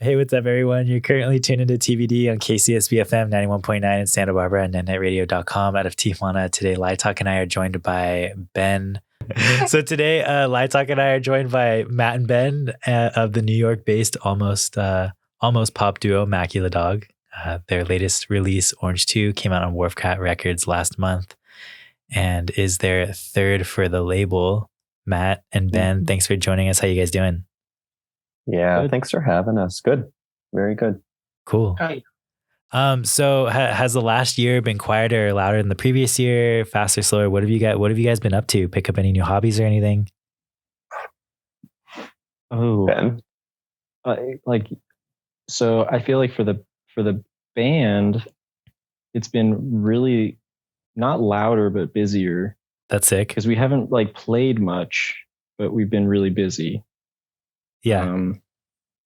Hey, what's up, everyone? You're currently tuned into TBD on KCSB FM 91.9 in Santa Barbara and netradio.com out of Tijuana. Today, Light Talk and I are joined by Ben. So today, Light Talk and I are joined by Matt and Ben of the New York-based almost pop duo Macula Dog. Their latest release, Orange 2, came out on Wharfcat Records last month and is their third for the label. Matt and Ben, thanks for joining us. How you guys doing? Yeah, good. Thanks for having us. Good. Very good. Cool. Hi. So has the last year been quieter or louder than the previous year? Faster, slower? What have you guys been up to? Pick up any new hobbies or anything? Oh, Ben. So I feel like for the band, it's been really not louder but busier. That's sick. Because we haven't played much, but we've been really busy. Yeah. And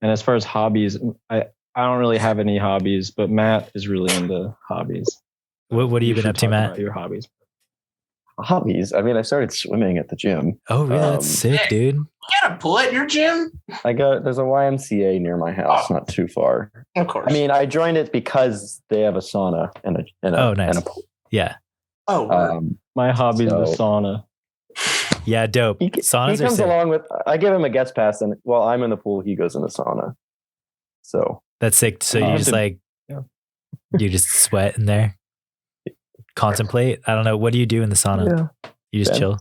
as far as hobbies, I don't really have any hobbies, but Matt is really into hobbies. What have you been up to, Matt? About your hobbies. Hobbies? I mean, I started swimming at the gym. Oh, really? That's sick, dude. You got a pool at your gym? There's a YMCA near my house, not too far. Of course. I mean, I joined it because they have a sauna and nice. and a pool. Yeah. Oh, my hobby is the sauna. Yeah, dope. He comes along with. I give him a guest pass, and while I'm in the pool, he goes in the sauna. So that's sick. So you just you just sweat in there, contemplate. I don't know. What do you do in the sauna? Yeah. You just chill.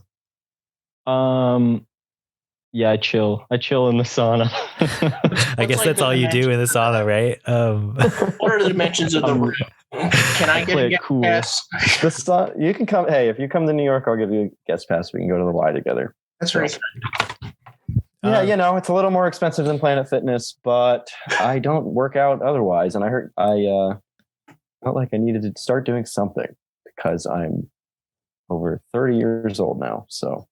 Yeah, I chill. I chill in the sauna. I guess that's all you do in the sauna, right? What are the dimensions of the room? Can I get a guest pass? You can come. Hey, if you come to New York, I'll give you a guest pass. We can go to the Y together. That's right. Yeah, it's a little more expensive than Planet Fitness, but I don't work out otherwise. And I felt like I needed to start doing something because I'm over 30 years old now. So,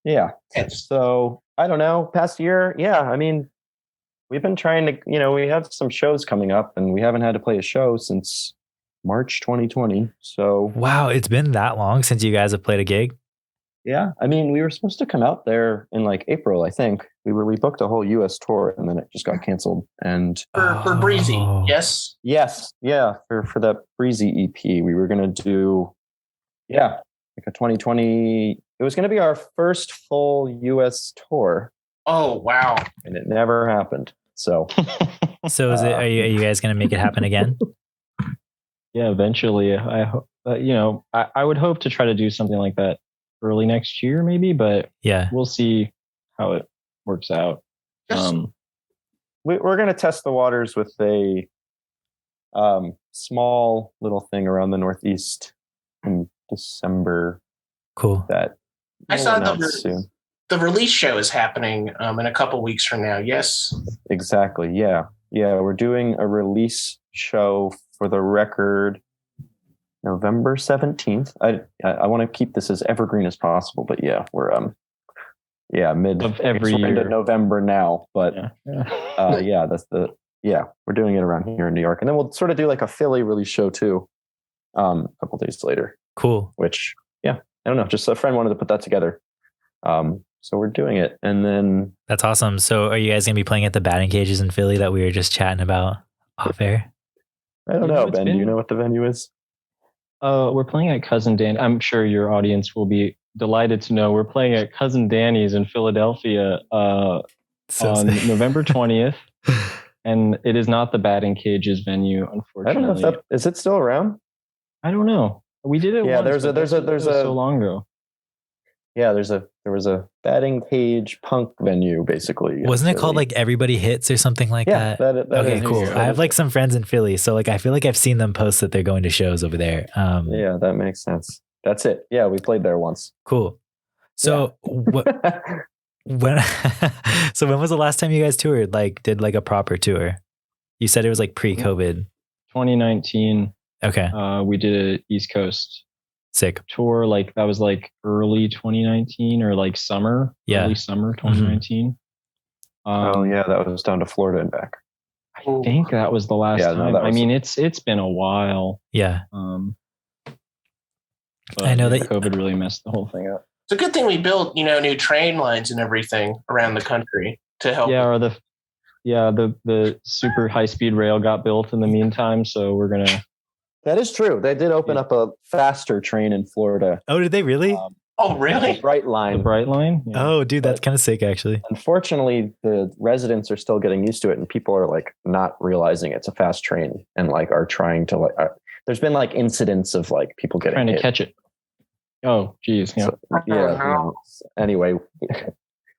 yeah. So I don't know. Past year, yeah. I mean, we've been trying to, we have some shows coming up, and we haven't had to play a show since March 2020. So wow, it's been that long since you guys have played a gig. Yeah, I mean, we were supposed to come out there in April, I think. We booked a whole U.S. tour, and then it just got canceled. And for Breezy, yes, yeah, for that Breezy EP, we were gonna do, a 2020. It was gonna be our first full U.S. tour. Oh wow! And it never happened. So, is it? Are you guys gonna make it happen again? Yeah, eventually. I hope. I would hope to try to do something like that early next year, maybe. But yeah, we'll see how it works out. We're gonna test the waters with a small little thing around the Northeast in December. Cool. That I saw the release show is happening in a couple weeks from now. Yes. Exactly. Yeah. We're doing a release show for the record November 17th. I want to keep this as evergreen as possible, but yeah, we're mid of every year into November now. But we're doing it around here in New York, and then we'll sort of do a Philly release show too, a couple days later. Cool. Which I don't know, just a friend wanted to put that together. So we're doing it, and then that's awesome. So are you guys gonna be playing at the batting cages in Philly that we were just chatting about off air? I don't know, Ben. Do you know what the venue is? We're playing at Cousin Dan. I'm sure your audience will be delighted to know we're playing at Cousin Danny's in Philadelphia on November 20th, and it is not the batting cages venue, unfortunately. I don't know if is it still around. I don't know. We did it. Yeah, once, there's so long ago. Yeah, there was a batting cage punk venue, basically. Wasn't it called Everybody Hits or something like that? That okay, cool. I have some friends in Philly, so I feel like I've seen them post that they're going to shows over there. Yeah, that makes sense. That's it. Yeah, we played there once. Cool. So when was the last time you guys toured? Did a proper tour? You said it was pre-COVID. 2019. Okay. We did an East Coast sick tour. That was early 2019 or summer. Yeah. Early summer 2019. That was down to Florida and back. I think that was the last time. I mean, it's been a while. Yeah. I know that COVID really messed the whole thing up. It's a good thing we built, new train lines and everything around the country to help. Yeah, or the super high speed rail got built in the meantime, so we're gonna. That is true. They did open up a faster train in Florida. Oh, did they really? Oh, really? The Bright Line. The Bright Line. Yeah. Oh, dude, that's kind of sick, actually. Unfortunately, the residents are still getting used to it, and people are like not realizing it's a fast train, and like are trying to like. There's been like incidents of like people getting trying to catch it. Oh, geez. Yeah. So, anyway.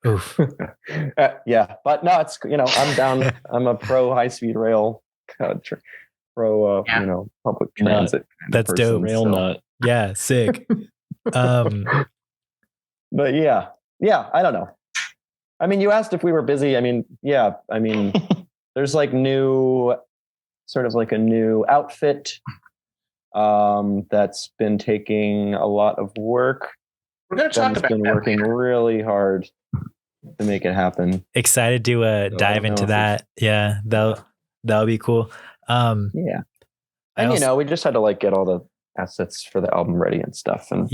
Oof. Yeah, but no, it's I'm down. I'm a pro high speed rail, pro public transit. That's dope. Rail nut. Yeah, sick. But yeah, I don't know. I mean, you asked if we were busy. I mean, there's like sort of like a new outfit that's been taking a lot of work. We're going to talk about been that working later. really hard to make it happen. Excited to dive into that. Yeah, that'll be cool. Yeah. And we just had to like get all the assets for the album ready and stuff. And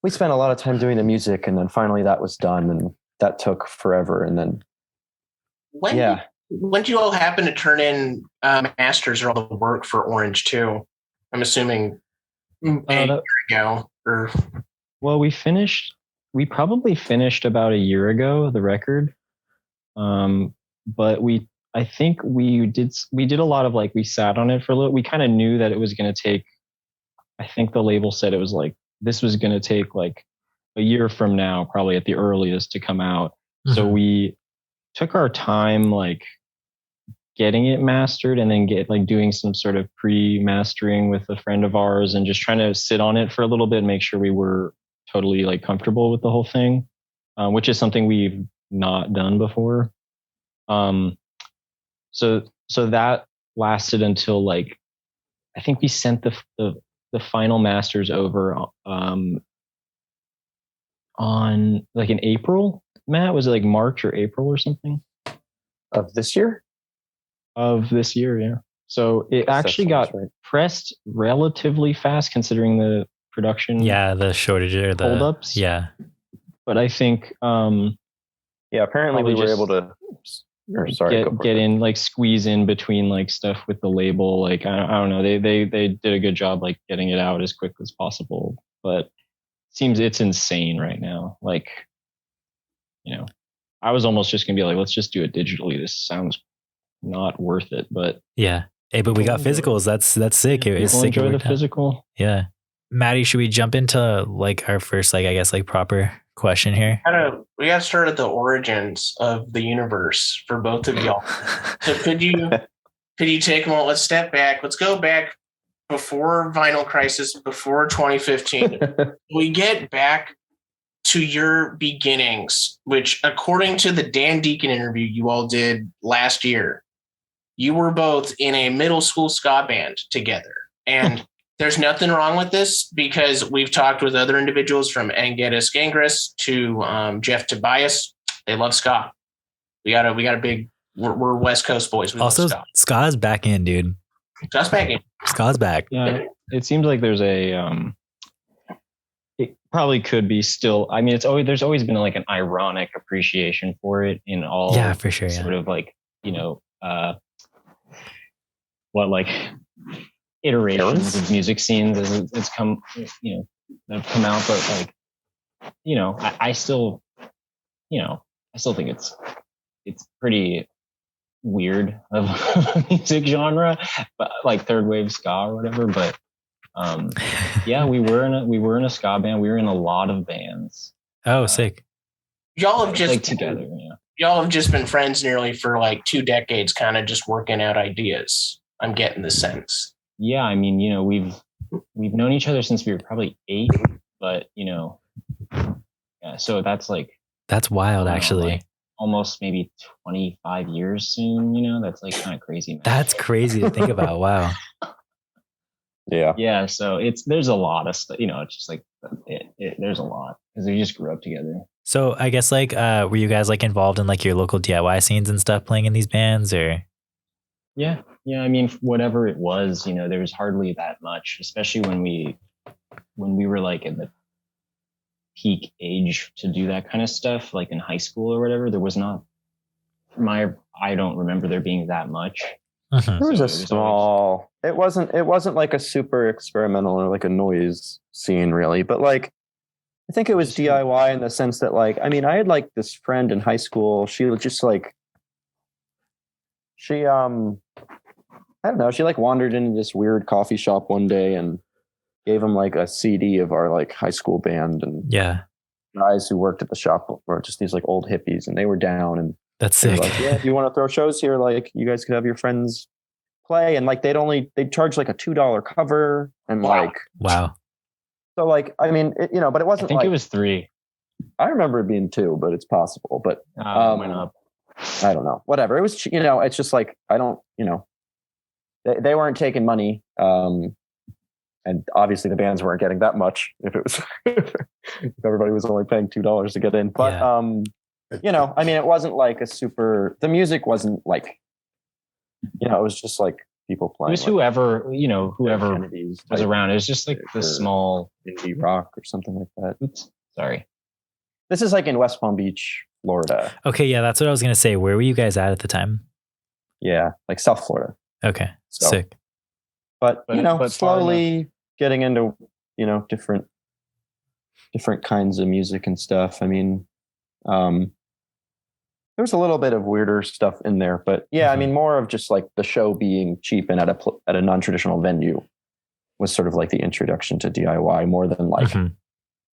we spent a lot of time doing the music, and then finally that was done, and that took forever. And then when did you all happen to turn in masters or all the work for Orange 2? I'm assuming a year ago. Well, we probably finished about a year ago, the record. But I think we did a lot of like, we sat on it for a little. We kind of knew that it was going to take, I think the label said it was like, this was going to take like a year from now, probably at the earliest, to come out. Mm-hmm. So we took our time, like getting it mastered, and then doing some sort of pre-mastering with a friend of ours, and just trying to sit on it for a little bit and make sure we were totally like comfortable with the whole thing, which is something we've not done before. So that lasted until like, I think we sent the final masters over on like in April. Matt, was it like March or April or something of this year? Of this year, yeah. So it actually got pressed relatively fast considering the production. Yeah, the shortage or the holdups. Yeah, but I think apparently we were able to. Get in, like squeeze in between like stuff with the label. Like I don't know, they did a good job like getting it out as quick as possible. But it seems it's insane right now. Like, I was almost just gonna be like, let's just do it digitally. This sounds not worth it, but yeah. Hey, but we got physicals. That's sick. It's sick. Enjoy the physical. Yeah, Maddie, should we jump into like our first, like I guess, like proper question here? We got to start at the origins of the universe for both of y'all. So could you take a moment? Let's step back. Let's go back before Vinyl Crisis, before 2015. We get back to your beginnings, which according to the Dan Deacon interview you all did last year, you were both in a middle school ska band together. And there's nothing wrong with this, because we've talked with other individuals from Angetis Gangris to Jeff Tobias. They love ska. We got a big. We're West Coast boys. We also, love ska. Ska's back in, dude. Ska's back in. Ska's back. Yeah, it seems like there's a. It probably could be still. I mean, there's always been like an ironic appreciation for it in all. Yeah, for sure. Sort of like what like. Iterations of music scenes as it's come, have come out, but like, I still think it's pretty weird of a music genre, but like third wave ska or whatever. But we were in a ska band. We were in a lot of bands. Oh, sick! Y'all have just like together. Yeah. Y'all have just been friends nearly for like 2 decades, kind of just working out ideas. I'm getting the sense. Yeah, I mean, we've known each other since we were probably 8, but so that's wild, actually. Like almost maybe 25 years soon. That's like kind of crazy. Man. That's crazy to think about. Wow. Yeah. So there's a lot of stuff. It's just like there's a lot because we just grew up together. So I guess like, were you guys like involved in like your local DIY scenes and stuff, playing in these bands, or? Yeah. I mean, whatever it was, there was hardly that much, especially when we were like in the peak age to do that kind of stuff, like in high school or whatever. There was not I don't remember there being that much. Mhm. There was a small. It wasn't like a super experimental or like a noise scene really, but like I think it was DIY in the sense that like I mean I had like this friend in high school. She was just like she I don't know. She like wandered into this weird coffee shop one day and gave him like a CD of our like high school band, and Yeah, guys who worked at the shop were just these like old hippies, and they were down, and that's they were sick. like, yeah, if you want to throw shows here, like you guys could have your friends play, and like they'd charge like a $2 cover, and like Wow. so like I mean but it wasn't. I think like, it was 3. I remember it being 2, but it's possible. But Went up. I don't know. Whatever. It was it's just like I don't they weren't taking money. And obviously the bands weren't getting that much if it was if everybody was only paying $2 to get in. But Yeah. I mean, it wasn't like the music wasn't like, it was just like people It playing. was like, whoever Kennedy's was type around. It was just like the small. indie rock or something like that. Oops, sorry. This is like in West Palm Beach, Florida. Okay, yeah, that's what I was gonna say. Where were you guys at the time? Yeah, like South Florida. Okay, So, sick. But But slowly getting into different kinds of music and stuff. I mean, there's a little bit of weirder stuff in there, but yeah, I mean, more of just like the show being cheap and at a non-traditional venue was sort of like the introduction to DIY more than like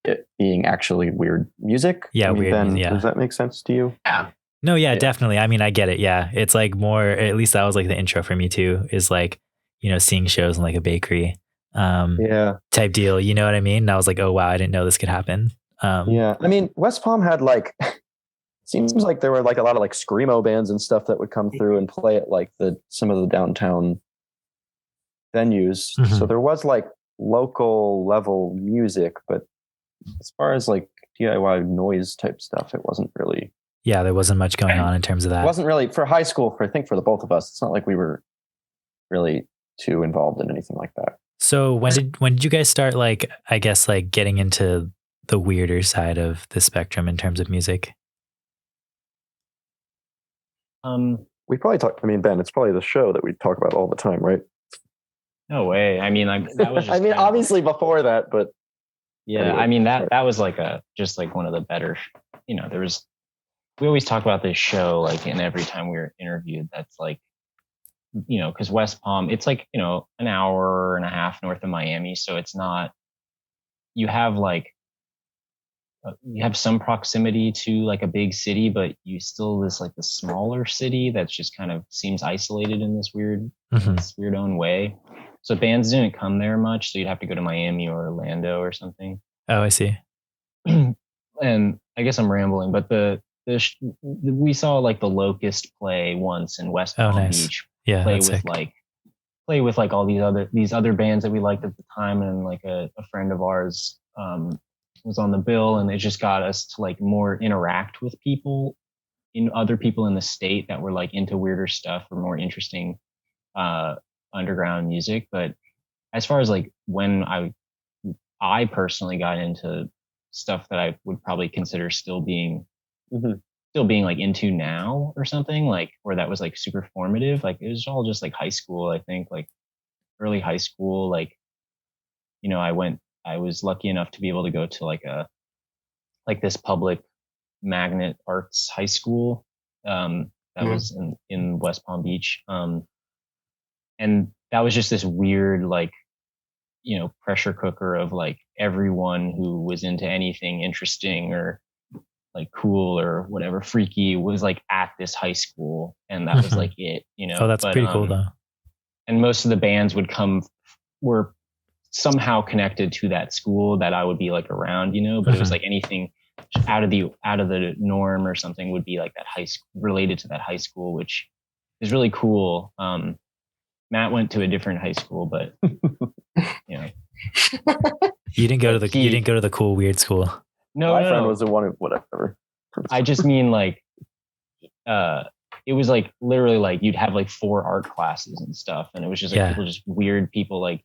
it being actually weird music. Yeah, I mean, weird Ben, music, yeah. Does that make sense to you? Yeah. No, yeah, Yeah. definitely. I mean, I get it. Yeah, it's like more. At least that was like the intro for me too. Is like seeing shows in like a bakery, Yeah. type deal. You know what I mean? And I was like, oh wow, I didn't know this could happen. Yeah. I mean, West Palm had like seems like there were like a lot of like screamo bands and stuff that would come through and play at like some of the downtown venues. Mhm. So there was like local level music, but as far as like DIY noise type stuff, it wasn't really. Yeah, there wasn't much going on in terms of that. It wasn't really for high school. I think for the both of us, it's not like we were really too involved in anything like that. So when did you guys start like I guess like getting into the weirder side of the spectrum in terms of music? We probably talk. I mean, Ben, it's probably the show that we talk about all the time, right? No way. I mean, that was. Just I mean, obviously before that, but yeah. Anyway, I mean that was like just like one of the better. There was. We always talk about this show like, and every time we were interviewed, that's like, because West Palm, it's like an hour and a half north of Miami, so it's not. You have some proximity to like a big city, but you still this like the smaller city that's just kind of seems isolated in this weird own way. So bands didn't come there much, so you'd have to go to Miami or Orlando or something. Oh, I see. And I guess I'm rambling, but we saw like the Locust play once in West Palm Beach. Yeah, play that's with sick. play with like all these other bands that we liked at the time, and like a friend of ours was on the bill, and it just got us to like more interact with other people in the state that were like into weirder stuff or more interesting underground music. But as far as like when I personally got into stuff that I would probably consider still being like into now or something, like where that was like super formative, like it was all just like high school. I think like early high school, like I was lucky enough to be able to go to like this public magnet arts high school that was in West Palm Beach, and that was just this weird like pressure cooker of like everyone who was into anything interesting or like cool or whatever freaky was like at this high school, and that was like it. Oh, that's pretty cool though. And most of the bands were somehow connected to that school that I would be like around, but it was like anything out of the norm or something would be like that high school, related to that high school, which is really cool. Matt went to a different high school, but you didn't go to the cool weird school. No, my friend was the one of whatever. I just mean like it was like literally like you'd have like 4 art classes and stuff, and it was just like people, just weird people, like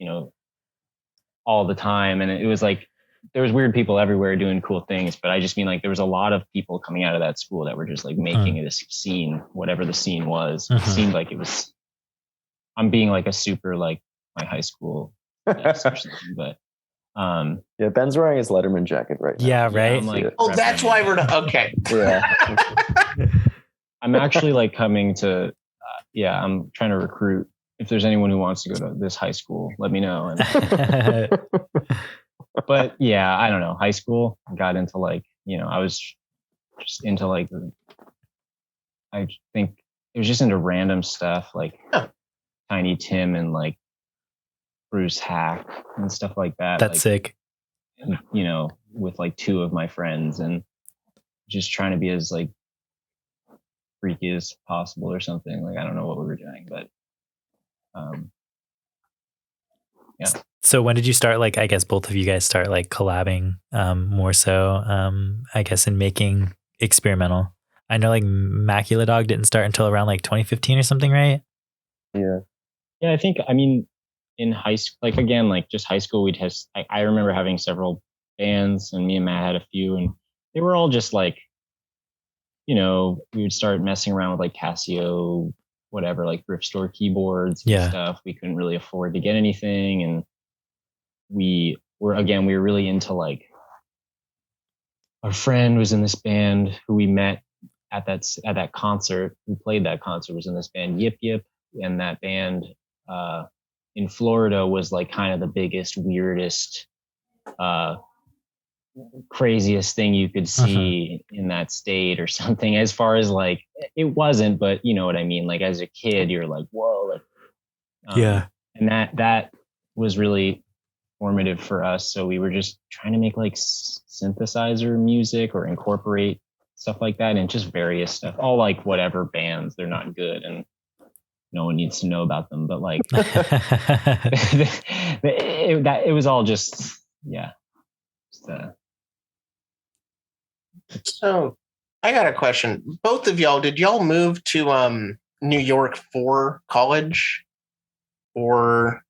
all the time, and it was like there was weird people everywhere doing cool things, but I just mean like there was a lot of people coming out of that school that were just like making this scene, whatever the scene was. It seemed like it was, I'm being like a super like my high school or something, but yeah, Ben's wearing his Letterman jacket right now. Yeah, right. Yeah, like, oh, that's why we're okay. Yeah. I'm actually like coming to I'm trying to recruit. If there's anyone who wants to go to this high school, let me know. But yeah, I don't know. High school, I got into like, I was just into like, I think it was just into random stuff like Tiny Tim and like Bruce Hack and stuff like that. That's like, sick. With like two of my friends and just trying to be as like freaky as possible or something. Like, I don't know what we were doing, but yeah. So when did you start, like, I guess both of you guys start like collabing more so, I guess, in making experimental? I know like Macula Dog didn't start until around like 2015 or something, right? Yeah. Yeah, I think, I mean, in high school, like again, like just high school, I remember having several bands and me and Matt had a few and they were all just like, we would start messing around with like Casio, whatever, like thrift store keyboards and stuff. We couldn't really afford to get anything. And we were really into like, our friend was in this band who we met at that concert. Who played that concert was in this band Yip Yip. And that band in Florida was like kind of the biggest, weirdest, craziest thing you could see in that state or something, as far as like, it wasn't, but you know what I mean? Like as a kid, you're like, whoa. Like, and that was really formative for us. So we were just trying to make like synthesizer music or incorporate stuff like that and just various stuff, all like whatever bands, they're not good and no one needs to know about them, but like it was all just So I got a question. Both of y'all, did y'all move to New York for college? Or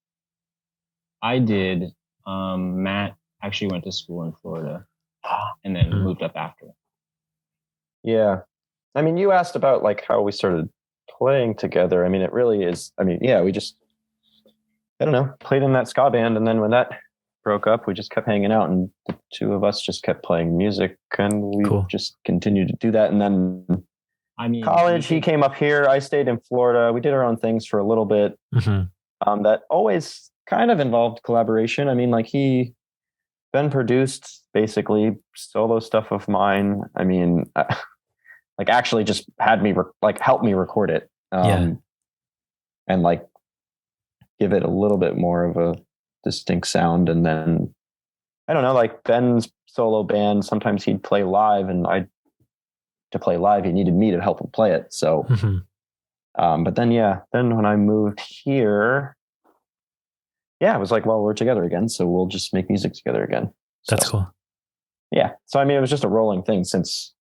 I did. Matt actually went to school in Florida and then moved up after. Yeah. I mean, you asked about like how we started playing together. I mean, it really is. I mean, yeah, we just, I don't know, played in that ska band. And then when that broke up, we just kept hanging out and the two of us just kept playing music and we just continued to do that. And then college, he came up here. I stayed in Florida. We did our own things for a little bit. That always kind of involved collaboration. I mean, like Ben produced basically solo stuff of mine. I mean, like actually just had me help me record it and like give it a little bit more of a distinct sound. And then I don't know, like Ben's solo band, sometimes he'd play live and to play live, he needed me to help him play it. So, but then when I moved here, it was like, well, we're together again, so we'll just make music together again. That's cool. Yeah. So, I mean, it was just a rolling thing since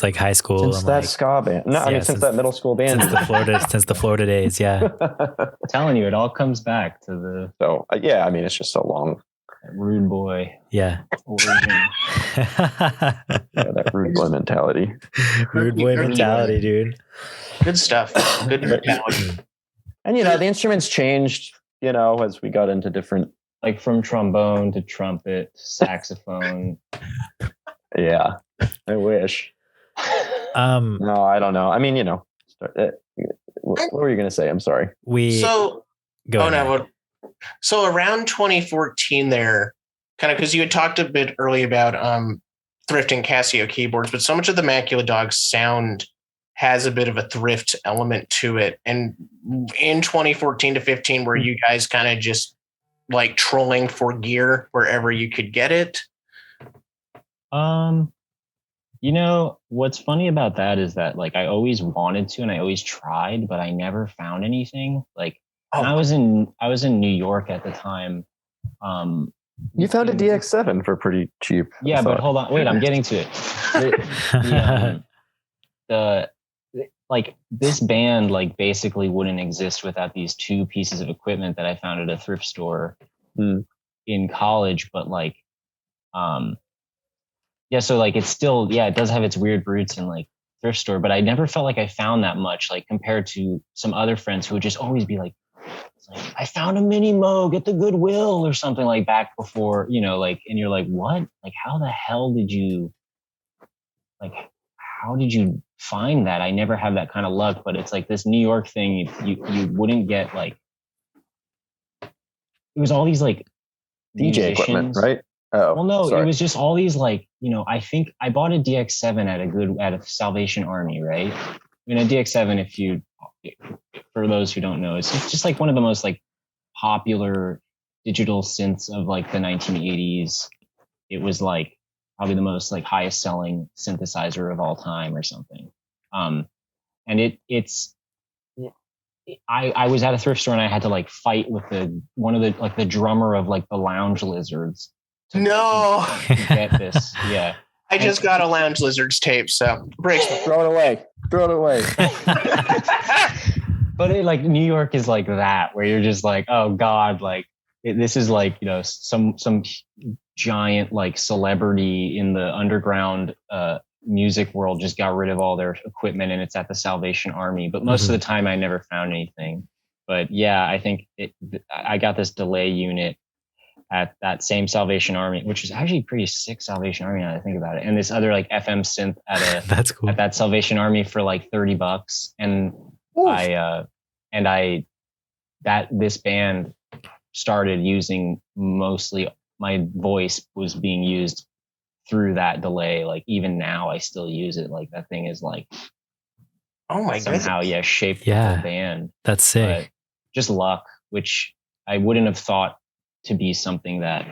like high school. Since that ska band. No, I mean, since that middle school band. Since the Florida days. Yeah. I'm telling you, it all comes back to the. So, I mean, it's just so long. Rude boy. Yeah. That rude boy mentality. Rude boy mentality, dude. Good stuff. Good mentality. And, the instruments changed, as we got into different. Like from trombone to trumpet, saxophone. Yeah. I wish. No, I don't know. I mean, what were you going to say? I'm sorry. So around 2014 there, kind of, because you had talked a bit earlier about thrifting Casio keyboards, but so much of the Macula Dog sound has a bit of a thrift element to it. And in 2014 to 15, were you guys kind of just like trolling for gear wherever you could get it? What's funny about that is that like I always wanted to and I always tried, but I never found anything. Like I was in New York at the time. You found a DX7 for pretty cheap. Yeah, but hold on. Wait, I'm getting to it. Like this band like basically wouldn't exist without these two pieces of equipment that I found at a thrift store in college, but like Yeah, so like it's still, yeah, it does have its weird roots in like thrift store, but I never felt like I found that much, like compared to some other friends who would just always be like, I found a mini Moog at the Goodwill or something like back before, like, and you're like, what? Like, how the hell did you, like, how did you find that? I never have that kind of luck, but it's like this New York thing. You wouldn't get like, it was all these like DJ equipment, right? Oh, well, no, sorry. It was just all these like, I think I bought a DX7 at a Salvation Army, right? I mean, a DX7, for those who don't know, it's just like one of the most like popular digital synths of like the 1980s. It was like probably the most like highest selling synthesizer of all time or something. And I was at a thrift store and I had to like fight with the drummer of like the Lounge Lizards. To get this. Yeah. I just got a Lounge Lizards tape, so throw it away. But like New York is like that, where you're just like, oh God, like this is like, some giant like celebrity in the underground music world just got rid of all their equipment and it's at the Salvation Army. But most of the time I never found anything. But yeah, I think I got this delay unit at that same Salvation Army, which is actually pretty sick Salvation Army now that I think about it. And this other like FM synth that's cool. At that Salvation Army for like $30. And this band started using mostly my voice was being used through that delay. Like even now I still use it. Like that thing is like, oh my god, somehow shaped the band. That's sick. But just luck, which I wouldn't have thought to be something that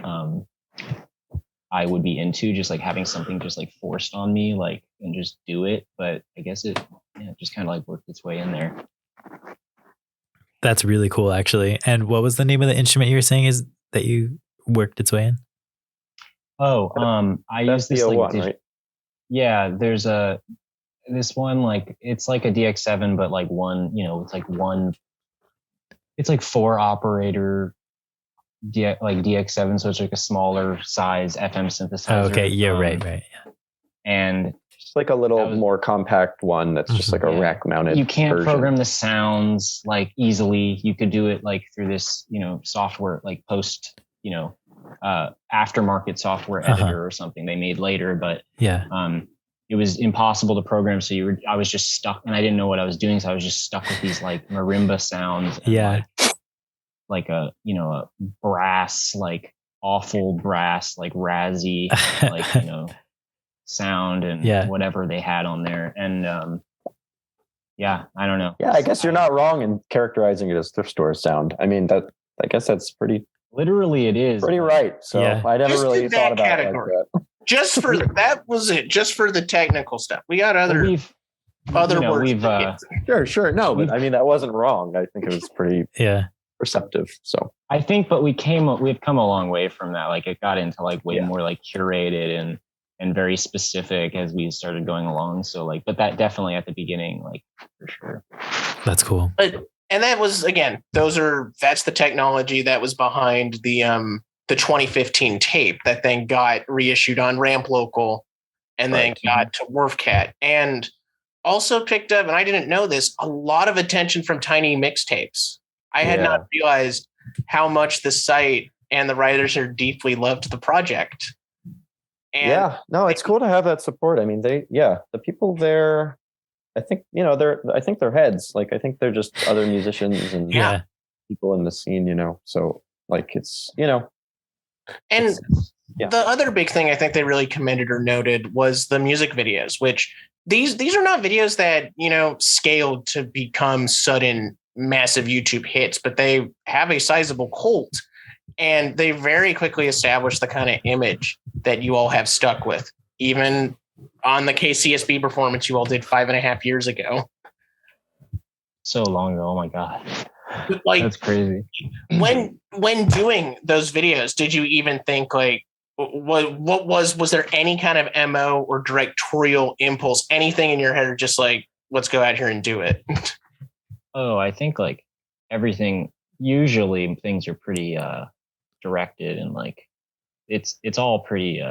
I would be into, just like having something just like forced on me, like, and just do it. But I guess it just kind of like worked its way in there. That's really cool, actually. And what was the name of the instrument you were saying is that you worked its way in? Oh, I use this like, right? Yeah, there's this one, like, it's like a DX7, but like it's like 4 operator DX7, so it's like a smaller size FM synthesizer. Oh, okay, yeah, right. Yeah. And it's like a little more compact one that's just like a rack mounted. You can't program the sounds like easily. You could do it like through this, software, like post, aftermarket software editor or something they made later. But it was impossible to program. So I was just stuck, and I didn't know what I was doing. So I was just stuck with these like marimba sounds. And, like a brass, like awful brass, like razzy, like sound and whatever they had on there. And I don't know. Yeah, I guess you're not wrong in characterizing it as thrift store sound. I mean, I guess that's pretty. Literally, it is pretty right. So I never really thought about category. It like that. Just for that was it. Just for the technical stuff. We got other words. Sure. No, but I mean that wasn't wrong. I think it was pretty perceptive. So I think, but we've come a long way from that. Like it got into like way more like curated and very specific as we started going along. So like, but that definitely at the beginning, like for sure. That's cool. And that was, again, that's the technology that was behind the 2015 tape that then got reissued on Ramp Local and then got to WRFCat, and also picked up, and I didn't know this, a lot of attention from Tiny Mixtapes. I had not realized how much the site and the writers are deeply loved the project. And it's cool to have that support. I mean, the people there, I think, they're heads. Like, I think they're just other musicians and people in the scene, so like, it's, And the other big thing I think they really commended or noted was the music videos, which these are not videos that, scaled to become sudden massive YouTube hits, but they have a sizable cult, and they very quickly established the kind of image that you all have stuck with, even on the KCSB performance you all did 5.5 years ago. So long ago. Oh my God. Like, that's crazy. When doing those videos, did you even think like, was there any kind of MO or directorial impulse, anything in your head, or just like, let's go out here and do it? Oh, I think like everything, usually things are pretty directed, and like it's all pretty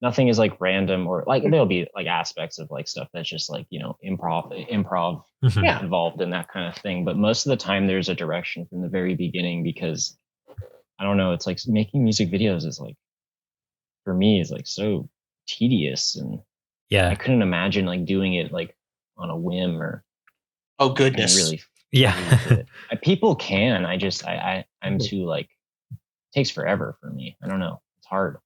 nothing is like random, or like there'll be like aspects of like stuff that's just like, improv involved in that kind of thing. But most of the time there's a direction from the very beginning, because I don't know, it's like making music videos is like, for me, is like so tedious, and I couldn't imagine like doing it like on a whim or oh goodness, really yeah. People can. I'm too like, it takes forever for me. I don't know. It's hard.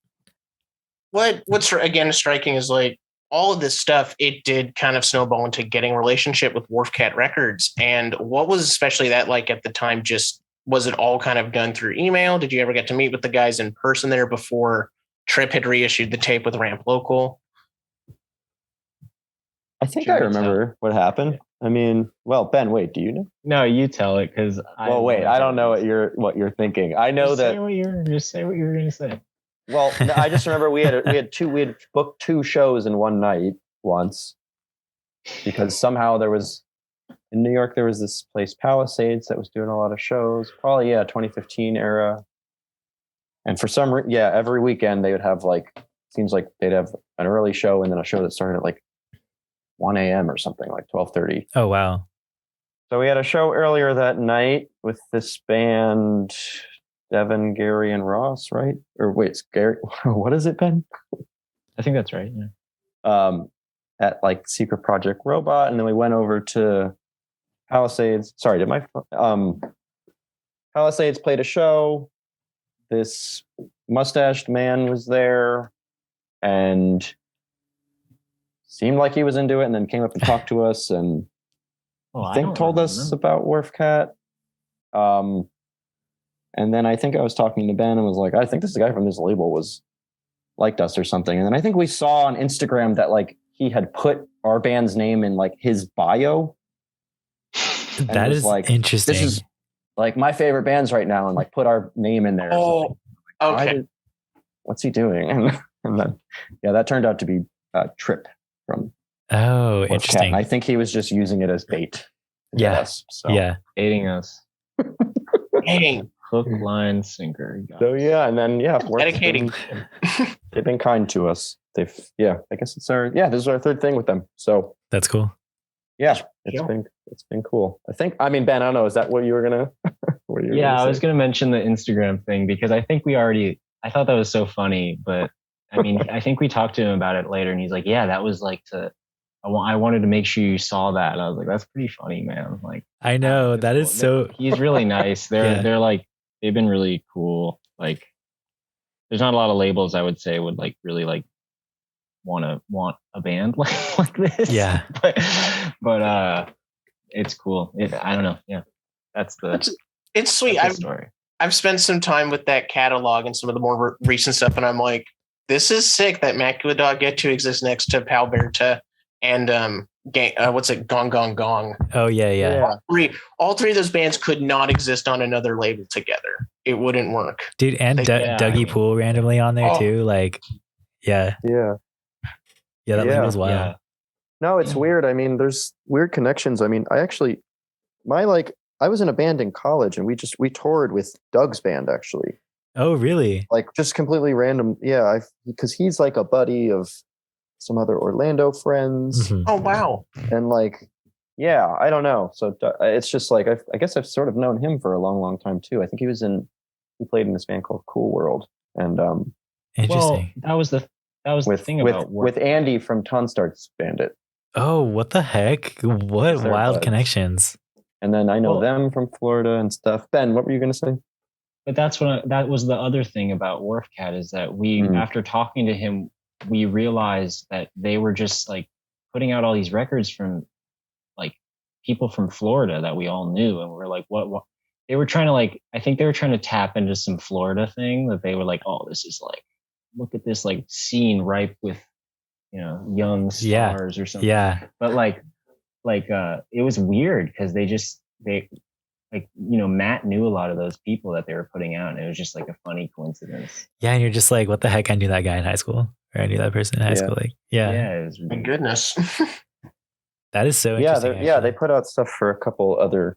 What's again striking is like all of this stuff, it did kind of snowball into getting a relationship with Wharfcat Records. And what was especially that like at the time? Just was it all kind of done through email? Did you ever get to meet with the guys in person there before Trip had reissued the tape with Ramp Local? I think I remember what happened. I mean, well, Ben, wait, do you know? No, you tell it, because I don't know what you're thinking. I know that. Just say what you were going to say. Well, I just remember we had booked 2 shows in one night once, because somehow in New York there was this place Palisades that was doing a lot of shows, probably 2015 era, and for some every weekend they would have seems like they'd have an early show and then a show that started at like 1 a.m. or something, like 12:30. Oh wow! So we had a show earlier that night with this band. Devin, Gary, and Ross, right? Or wait, it's Gary. What is it, Ben? I think that's right. Yeah. At like Secret Project Robot, and then we went over to Palisades. Sorry, Palisades played a show. This mustached man was there, and seemed like he was into it, and then came up and talked to us, and told us about Wharfcat. And then I think I was talking to Ben and was like, I think this guy from this label liked us or something. And then I think we saw on Instagram that like he had put our band's name in like his bio. That is like interesting. This is like my favorite bands right now, and like put our name in there. Oh, okay. What's he doing? And then that turned out to be Trip from. Oh, interesting. And I think he was just using it as bait. Yes. Yeah. Baiting us. Dang. Hook, line, sinker. So and then dedicating. They've been kind to us. I guess it's this is our 3rd thing with them. So that's cool. Yeah, it's been cool. Ben, I don't know, is that what you were gonna? I was gonna mention the Instagram thing, because I think I thought that was so funny, but I mean, I think we talked to him about it later, and he's like, yeah, that was like I wanted to make sure you saw that. And I was like, that's pretty funny, man. Like, I know that is so. He's really nice. They're like, they've been really cool. Like, there's not a lot of labels I would say would like really like want a band like this. Yeah. But it's cool. I don't know. Yeah, it's sweet. I've spent some time with that catalog and some of the more recent stuff, and I'm like, this is sick that Macula Dog get to exist next to Palberta. And what's it? Gong Gong Gong. Oh yeah. All three of those bands could not exist on another label together. It wouldn't work, dude. And Dougie Poole randomly on there too. Like, yeah. That label's wild. Yeah. No, it's weird. I mean, there's weird connections. I mean, I was in a band in college, and we toured with Doug's band actually. Oh really? Like just completely random. Yeah, because he's like a buddy of some other Orlando friends. Mm-hmm. Oh, wow. And like, I don't know. So it's just like, I guess I've sort of known him for a long, long time too. I think he played in this band called Cool World. And interesting. Well, that was the thing about with Andy from Tonstart's Bandit. Oh, what the heck? What wild connections. And then I know them from Florida and stuff. Ben, what were you going to say? But that was the other thing about Wharfcat, is that after talking to him, we realized that they were just like putting out all these records from like people from Florida that we all knew. And we're like, what? They were trying to like, I think they were trying to tap into some Florida thing, that they were like, oh, this is like, look at this like scene ripe with, young stars or something. Yeah. But it was weird, because Matt knew a lot of those people that they were putting out, and it was just like a funny coincidence. Yeah. And you're just like, what the heck? I knew that guy in high school. Or I knew that person in high school. Like, it was my goodness. That is so interesting. They put out stuff for a couple other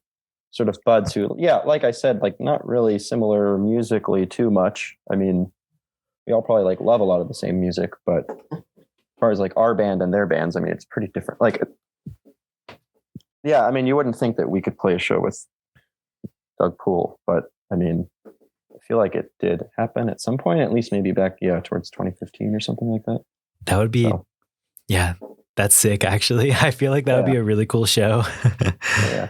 sort of buds who, like I said, like not really similar musically too much. I mean, we all probably like love a lot of the same music, but as far as like our band and their bands, I mean, it's pretty different. Like, yeah, I mean, you wouldn't think that we could play a show with Doug Poole, but I mean, I feel like it did happen at some point, at least maybe back, towards 2015 or something like that. That would be, yeah, that's sick. Actually, I feel like that would be a really cool show. Yeah.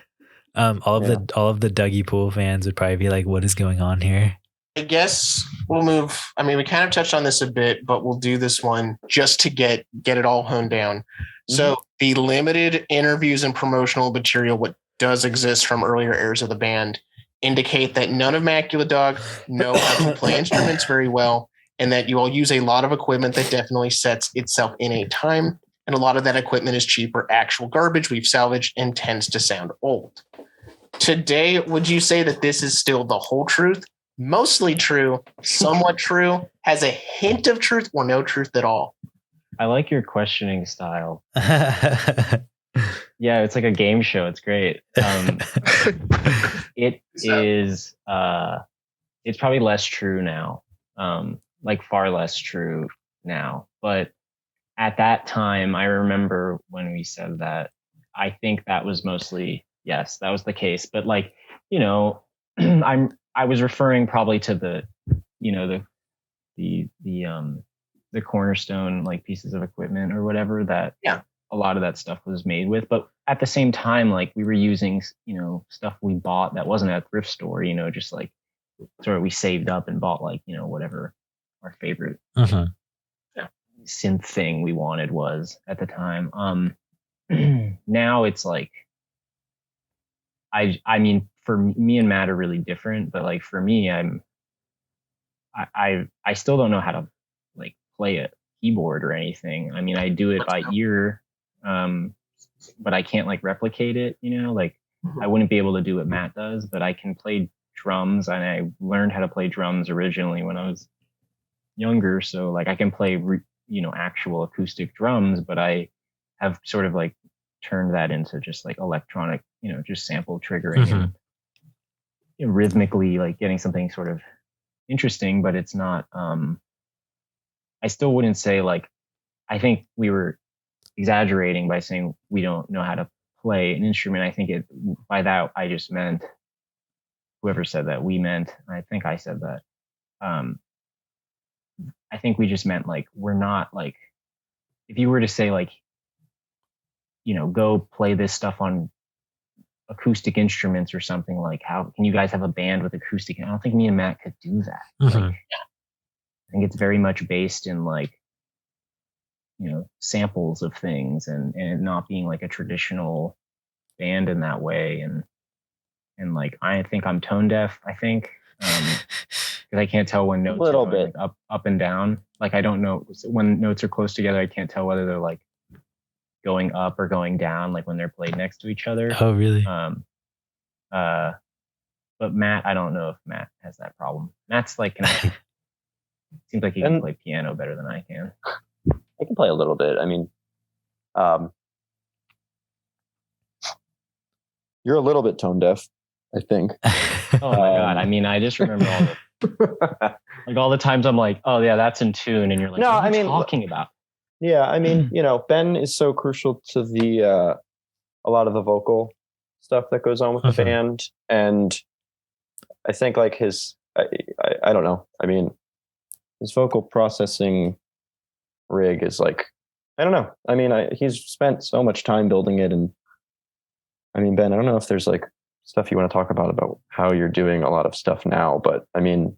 All of the Dougie Poole fans would probably be like, "What is going on here?" I guess we'll move. I mean, we kind of touched on this a bit, but we'll do this one just to get it all honed down. Mm-hmm. So the limited interviews and promotional material, what does exist from earlier eras of the band, indicate that none of Macula Dog know how to play instruments very well, and that you all use a lot of equipment that definitely sets itself in a time, and a lot of that equipment is cheap or actual garbage we've salvaged and tends to sound old. Today, would you say that this is still the whole truth? Mostly true, somewhat true, has a hint of truth, or no truth at all? I like your questioning style. Yeah, it's like a game show. It's great. It is. It's probably less true now. Like far less true now. But at that time, I remember when we said that. I think that was mostly yes, that was the case. But like, you know, I was referring probably to the, you know, the cornerstone like pieces of equipment or whatever that a lot of that stuff was made with. But at the same time, like we were using, you know, stuff we bought that wasn't at a thrift store, you know, just like sort of we saved up and bought like, you know, whatever our favorite synth thing we wanted was at the time. Now it's like, I mean, for me and Matt are really different, but like for me, I still don't know how to like play a keyboard or anything. I mean, I do it by ear, but I can't like replicate it, you know, like I wouldn't be able to do what Matt does, but I can play drums, and I learned how to play drums originally when I was younger. So like I can play, you know, actual acoustic drums, but I have sort of like turned that into just like electronic, you know, just sample triggering and you know, rhythmically like getting something sort of interesting, but it's not, I still wouldn't say like, I think we were exaggerating by saying we don't know how to play an instrument. I think by that, I just meant, whoever said that, we meant, I think I said that. I think we just meant like, we're not like, if you were to say like, you know, go play this stuff on acoustic instruments or something, like how can you guys have a band with acoustic? I don't think me and Matt could do that. Like, I think it's very much based in like, you know, samples of things and not being like a traditional band in that way. And like, I think I'm tone deaf, I think, because I can't tell when notes are going, like, up and down. Like, I don't know when notes are close together. I can't tell whether they're like going up or going down, like when they're played next to each other. Oh, really? But Matt, I don't know if Matt has that problem. Matt's like, seems like he can play piano better than I can. I can play a little bit. I mean, you're a little bit tone deaf, I think. Oh my God. I mean, I just remember all the times I'm like, oh yeah, that's in tune. And you're like, no, what are you talking about? Yeah. I mean, you know, Ben is so crucial to the, a lot of the vocal stuff that goes on with the band. And I think like I don't know. I mean, his vocal processing rig is like, I don't know. I mean, he's spent so much time building it. And I mean, Ben, I don't know if there's like stuff you want to talk about how you're doing a lot of stuff now, but I mean,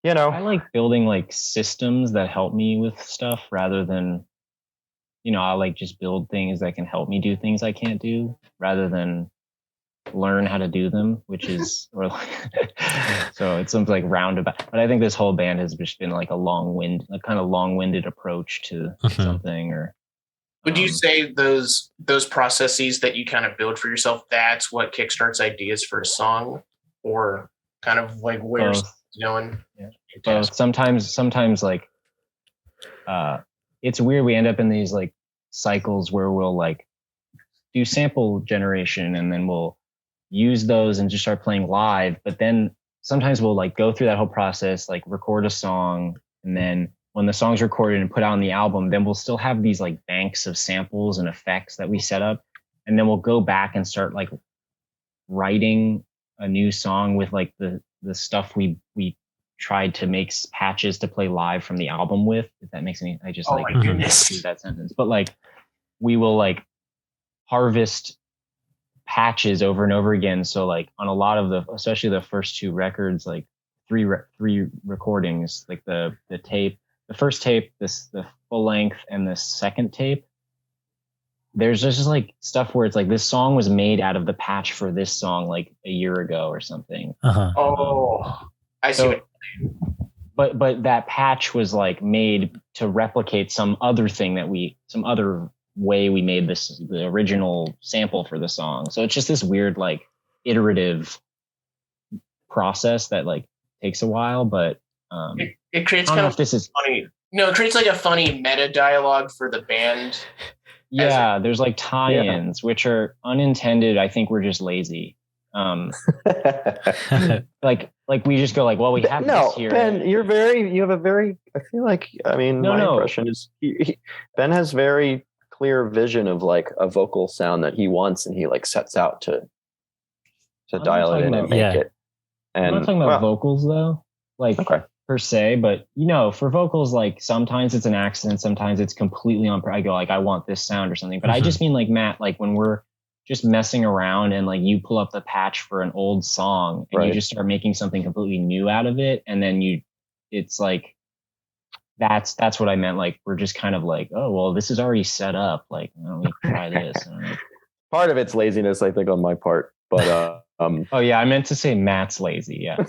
you know, I like building like systems that help me with stuff rather than, you know, I like just build things that can help me do things I can't do rather than learn how to do them, which is, or like, so it's something like roundabout. But I think this whole band has just been like a kind of long-winded approach to something. Or would you say those processes that you kind of build for yourself, that's what kickstarts ideas for a song, or kind of like where's going? Yeah. Sometimes like it's weird. We end up in these like cycles where we'll like do sample generation and then we'll use those and just start playing live. But then sometimes we'll like go through that whole process, like record a song, and then when the song's recorded and put out on the album, then we'll still have these like banks of samples and effects that we set up, and then we'll go back and start like writing a new song with like the stuff we tried to make patches to play live from the album with, if that makes any. I just like through that sentence, but like we will like harvest patches over and over again. So like on a lot of the, especially the first two records, like three recordings, like the tape, the first tape, the full length, and the second tape, there's just like stuff where it's like this song was made out of the patch for this song like a year ago or something. Oh, I see. But that patch was like made to replicate some other thing some other way we made the original sample for the song. So it's just this weird like iterative process that like takes a while, but it creates kind of funny. No, it creates like a funny meta dialogue for the band. Yeah, there's like tie-ins, which are unintended. I think we're just lazy. Like we just go like, well, we have this here. Ben, you have a very, I feel like, I mean, impression is Ben has very clear vision of like a vocal sound that he wants, and he like sets out to dial it in and make it. And I'm not talking about vocals though, like per se, but for vocals, like sometimes it's an accident, sometimes it's completely on. I go like, I want this sound or something, but I just mean like Matt, like when we're just messing around and like you pull up the patch for an old song and you just start making something completely new out of it, and then it's like that's what I meant. Like we're just kind of like, oh well, this is already set up. Like, why don't we try this? Part of it's laziness, I think, on my part, but oh yeah, I meant to say Matt's lazy. Yeah.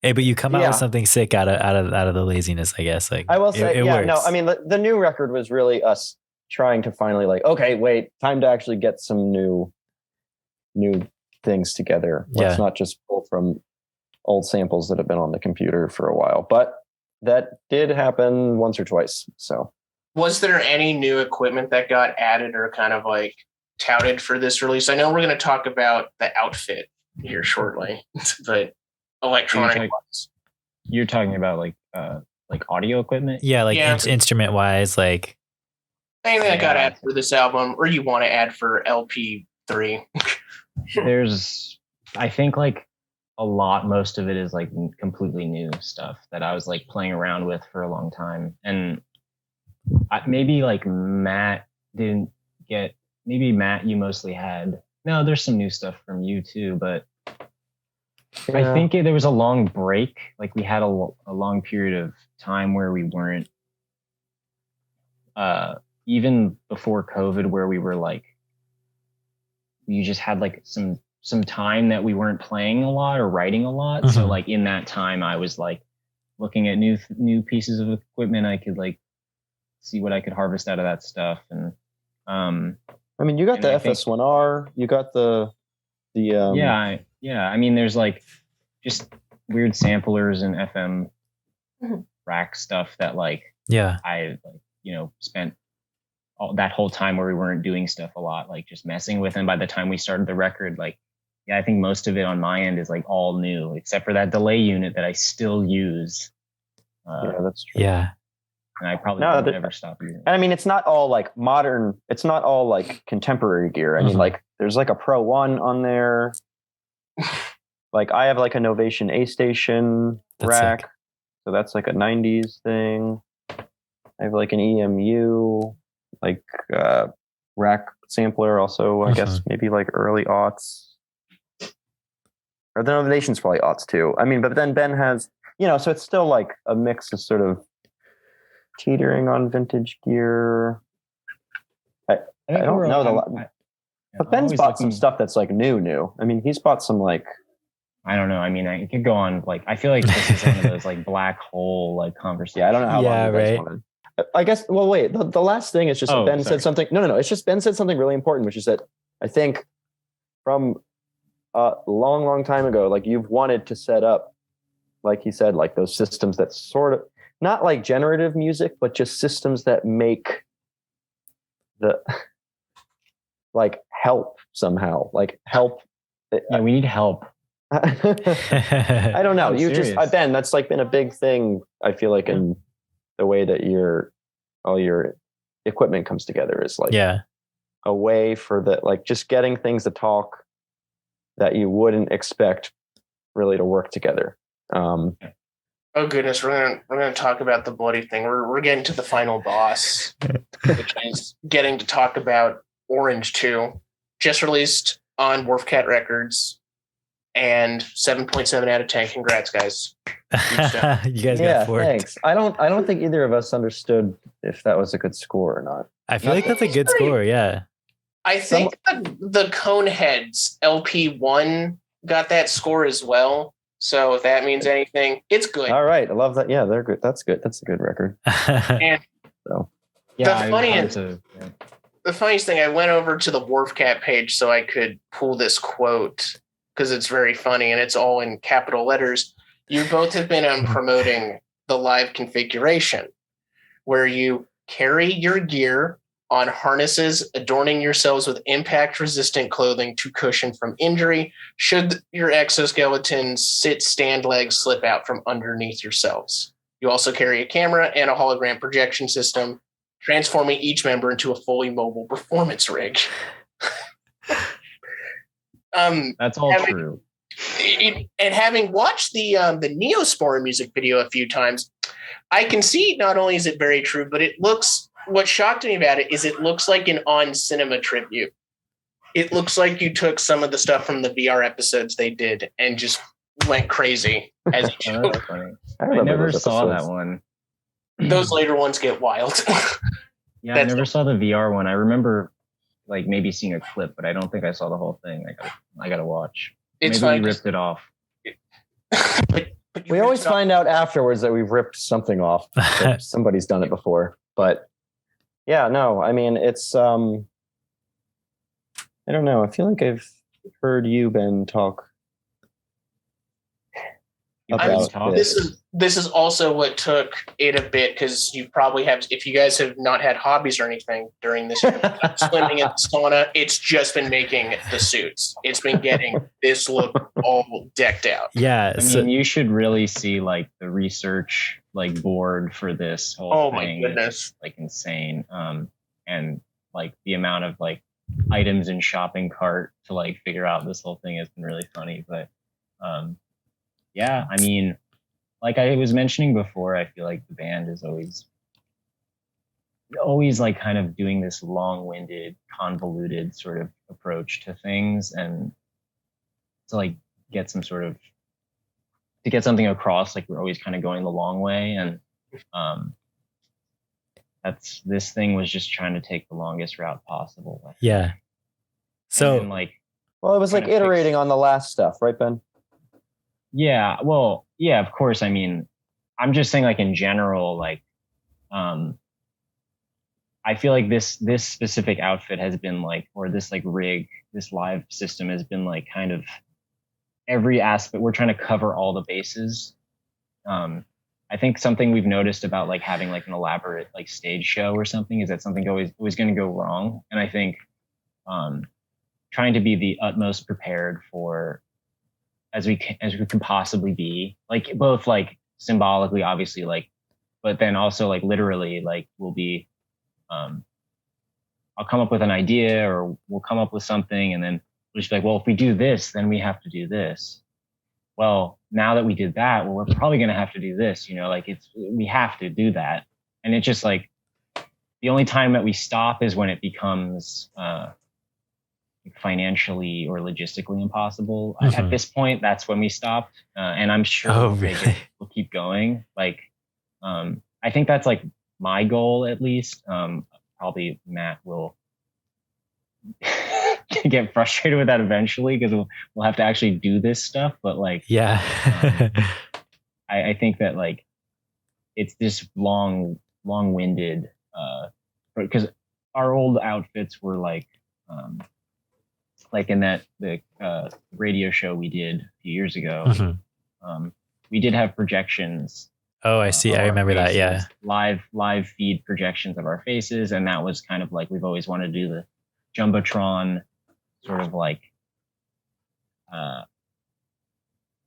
Hey, but you come out with something sick out of the laziness, I guess. Like I will say, it works. No, I mean the new record was really us trying to finally like, okay, wait, time to actually get some new things together. Let's not just pull from old samples that have been on the computer for a while. But that did happen once or twice. So was there any new equipment that got added or kind of like touted for this release? I know we're going to talk about the outfit here shortly, but electronic ones. You're talking about like audio equipment? Yeah, like instrument wise, like anything that got added for this album, or you want to add for LP3? There's, I think like most of it is like completely new stuff that I was like playing around with for a long time. And maybe like Matt didn't get, maybe Matt, you mostly had, no, there's some new stuff from you too, but I think there was a long break. Like we had a long period of time where we weren't, even before COVID, where we were like, you just had like some time that we weren't playing a lot or writing a lot. Mm-hmm. So like in that time, I was like looking at new pieces of equipment. I could like see what I could harvest out of that stuff. And I mean, you got the FS1R, you got the yeah. I mean, there's like just weird samplers and FM rack stuff that like I like spent that whole time where we weren't doing stuff a lot, like just messing with. And by the time we started the record, like, I think most of it on my end is like all new, except for that delay unit that I still use. Yeah, that's true. Yeah. And I probably won't ever stop using it. And I mean, it's not all like modern, it's not all like contemporary gear. I mean, like there's like a Pro 1 on there. Like I have like a Novation A Station rack. Sick. So that's like a 90s thing. I have like an EMU, like rack sampler also, I guess maybe like early aughts. Or the Novation's probably aughts too. I mean, but then Ben has, so it's still like a mix of sort of teetering on vintage gear. I don't know but Ben's bought some stuff that's like new. I mean, he's bought some like, I don't know. I mean, I could go on like, I feel like this is one of those like black hole like conversations. Yeah, I don't know how long you guys wanted. I guess, well, wait, the last thing is just Ben said something. No. It's just Ben said something really important, which is that I think from a long time ago, like you've wanted to set up, like he said, like those systems that sort of, not like generative music, but just systems that make the, like help somehow, like help Yeah, we need help. I don't know. I'm You serious. just Ben, that's like been a big thing. I feel like in the way that all your equipment comes together is like a way for the like just getting things to talk that you wouldn't expect really to work together. Oh goodness, we're gonna talk about the bloody thing. We're getting to the final boss, which is getting to talk about Orange 2, just released on Wharfcat Records, and 7.7 out of 10. Congrats, guys. You guys got forked. Thanks. I don't think either of us understood if that was a good score or not. I feel like that's a good score. Yeah. I think the Coneheads LP1 got that score as well. So if that means anything, it's good. All right. I love that. Yeah, they're good. That's good. That's a good record. And so the funniest thing, I went over to the Wharfcat page so I could pull this quote because it's very funny and it's all in capital letters. You both have been promoting the live configuration where you carry your gear on harnesses, adorning yourselves with impact-resistant clothing to cushion from injury should your exoskeletons stand legs slip out from underneath yourselves. You also carry a camera and a hologram projection system, transforming each member into a fully mobile performance rig. That's all true. And having watched the Neospore music video a few times, I can see not only is it very true, but it looks... What shocked me about it is it looks like an On Cinema tribute. It looks like you took some of the stuff from the VR episodes they did and just went crazy as you Oh, that's funny. I never saw that one. Those later ones get wild. Yeah, I never saw the VR one. I remember like maybe seeing a clip, but I don't think I saw the whole thing. I gotta watch. It's maybe we ripped it off. but we always find out afterwards that we've ripped something off. Somebody's done it before, but. Yeah, no, I mean, it's, I don't know. I feel like I've heard you, Ben, talk about this is also what took it a bit because you probably have, if you guys have not had hobbies or anything during this swimming in the sauna, it's just been making the suits. It's been getting this look all decked out. Yeah. I mean, you should really see like the research like board for this whole thing. My goodness. It's, like insane. And like the amount of like items in shopping cart to like figure out this whole thing has been really funny. But yeah, I mean, like I was mentioning before, I feel like the band is always like kind of doing this long-winded, convoluted sort of approach to things, and to like get something across, like we're always kind of going the long way, and this thing was just trying to take the longest route possible. Yeah. So it was like iterating on the last stuff, right, Ben? Yeah. Well, yeah, of course. I mean, I'm just saying like in general, like, I feel like this specific outfit has been like, or this like rig, this live system has been like kind of every aspect. We're trying to cover all the bases. I think something we've noticed about like having like an elaborate like stage show or something is that something always going to go wrong. And I think trying to be the utmost prepared for as we can possibly be, like both like symbolically, obviously, like, but then also like literally, like we'll be, I'll come up with an idea or we'll come up with something and then we'll just be like, well, if we do this, then we have to do this. Well, now that we did that, well, we're probably going to have to do this, like we have to do that. And it's just like, the only time that we stop is when it becomes financially or logistically impossible. Mm-hmm. At this point, that's when we stopped. And I'm sure we'll keep going. Like, I think that's like my goal, at least. Probably Matt will get frustrated with that eventually because we'll have to actually do this stuff. But like, yeah, I think that like it's this long-winded because our old outfits were like in the radio show we did a few years ago. Mm-hmm. We did have projections. Oh, I see. I remember that. Yeah, live feed projections of our faces, and that was kind of like we've always wanted to do the jumbotron sort of like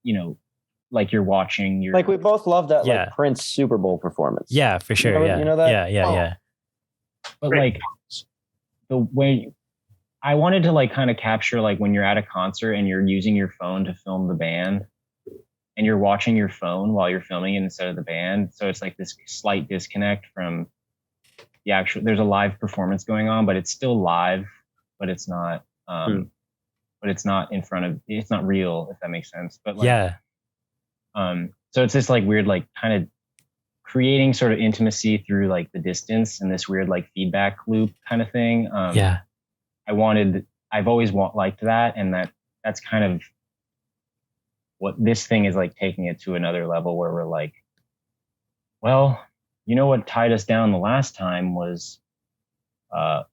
you know, like you're watching your, like we both love that Yeah. like Prince Super Bowl performance. Yeah, for sure. You know that? Yeah. but like the way I wanted to like kind of capture like when you're at a concert and you're using your phone to film the band and you're watching your phone while you're filming it instead of the band. So it's like this slight disconnect from the actual, there's a live performance going on, but it's still live, but it's not, but it's not in front of, it's not real, if that makes sense. But like, Yeah. So it's this like weird, like kind of creating sort of intimacy through like the distance and this weird like feedback loop kind of thing. Yeah. I've always liked that. And that's kind of what this thing is like, taking it to another level where we're like, well, you know what tied us down the last time was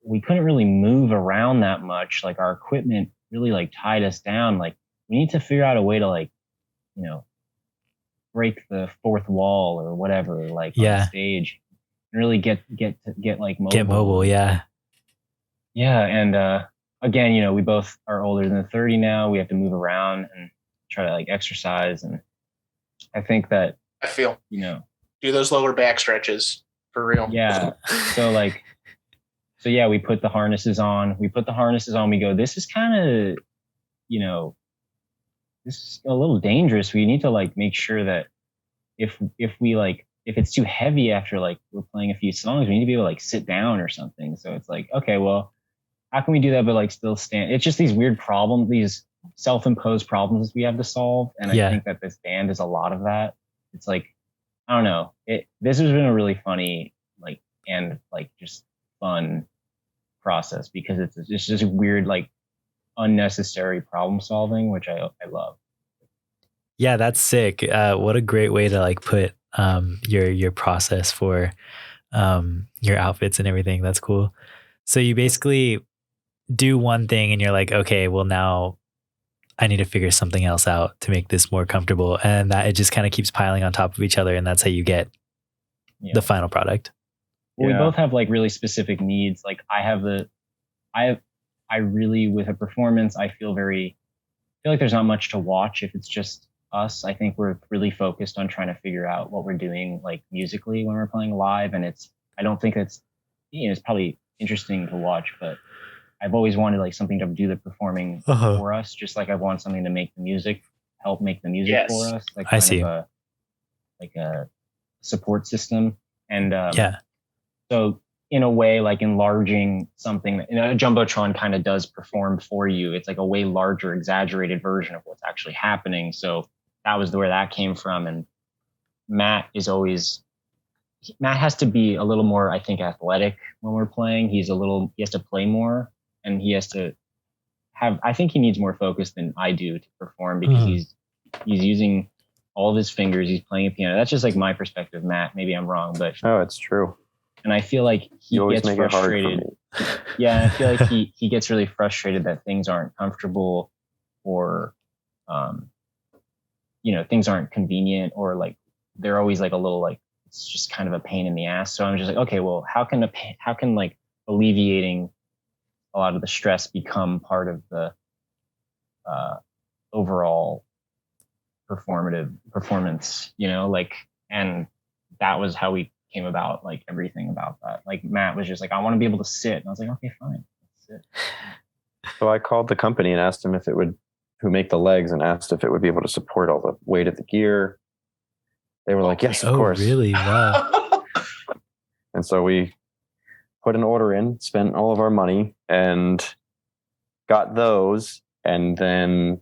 we couldn't really move around that much. Like our equipment really like tied us down. Like we need to figure out a way to like, you know, break the fourth wall or whatever, like on stage, and really get like mobile. Get mobile, yeah. Yeah, and again, you know, we both are older than 30 now. We have to move around and try to like exercise, and I think that I feel, you know, do those lower back stretches for real. Yeah. So yeah, we put the harnesses on. We go, this is kind of, you know, this is a little dangerous. We need to like make sure that if it's too heavy after like we're playing a few songs, we need to be able to like sit down or something. So it's like, okay, well, how can we do that but like still stand? It's just these weird problems, these self-imposed problems we have to solve. And I think that this band is a lot of that. It's like, I don't know. This has been a really funny like and like just fun process because it's just weird like unnecessary problem solving, which I love. Yeah, that's sick. What a great way to like put your process for your outfits and everything. That's cool. So you basically do one thing and you're like, okay, well now I need to figure something else out to make this more comfortable, and that it just kind of keeps piling on top of each other, and that's how you get the final product. Well, we both have like really specific needs. Like I really, with a performance, I feel like there's not much to watch if it's just us. I think we're really focused on trying to figure out what we're doing like musically when we're playing live. And I don't think it's, you know, it's probably interesting to watch, but I've always wanted like something to do the performing for us. Just like I want something to help make the music for us. Like I see. Like a support system. And yeah. So in a way, like enlarging something, you know, a jumbotron kind of does perform for you. It's like a way larger, exaggerated version of what's actually happening. So that was where that came from. And Matt has to be a little more, I think, athletic when we're playing. He has to play more, and he has to I think he needs more focus than I do to perform, because he's using all of his fingers. He's playing a piano. That's just like my perspective, Matt. Maybe I'm wrong, but it's true. And I feel like he gets frustrated. Yeah, I feel like he gets really frustrated that things aren't comfortable, or you know, things aren't convenient, or like they're always like a little like it's just kind of a pain in the ass. So I'm just like, okay, well, how can like alleviating a lot of the stress become part of the overall performance, you know, like, and that was how we came about, like everything about that. Like Matt was just like, I want to be able to sit. And I was like, okay, fine, sit. So I called the company and asked them who make the legs, and asked if it would be able to support all the weight of the gear. They were like, yes, of course. Really? Wow. And so we put an order in, spent all of our money, and got those, and then